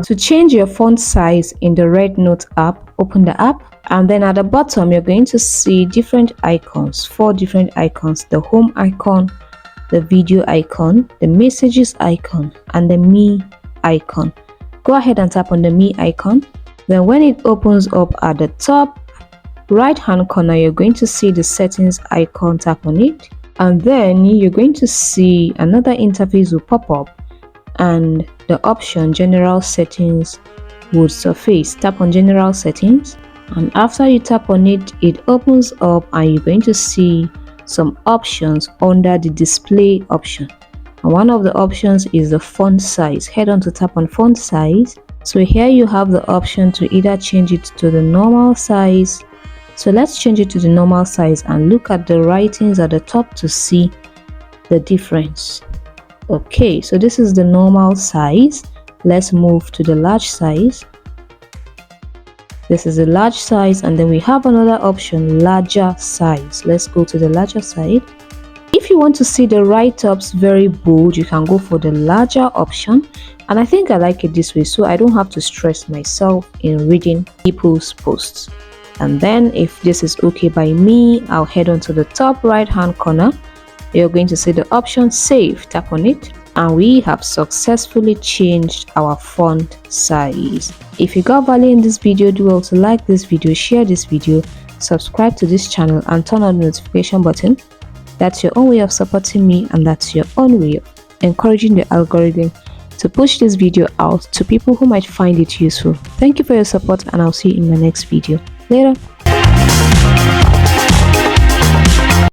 To change your font size in the RedNote app, open the app, and then at the bottom you're going to see different icons, 4 different icons: the home icon, the video icon, the messages icon, and the me icon. Go ahead and tap on the me icon. Then when it opens up at the top right hand corner, you're going to see the settings icon. Tap on it, and then you're going to see another interface will pop up, and the option general settings would surface. Tap on general settings, and after you tap on it, it opens up and you're going to see some options under the display option, and one of the options is the font size. Head on to tap on font size. So here you have the option to either change it to the normal size. So let's change it to the normal size and look at the writings at the top to see the difference. Okay, so this is the normal size. Let's move to the large size. This is the large size, and then we have another option, larger size. Let's go to the larger side. If you want to see the write-ups very bold, you can go for the larger option, and I think I like it this way, so I don't have to stress myself in reading people's posts. And then if this is okay by me, I'll head on to the top right hand corner. You're going to see the option save. Tap on it, and we have successfully changed our font size. If you got value in this video, do well to like this video, share this video, subscribe to this channel, and turn on the notification button. That's your own way of supporting me, and that's your own way of encouraging the algorithm to push this video out to people who might find it useful. Thank you for your support, and I'll see you in my next video. Later.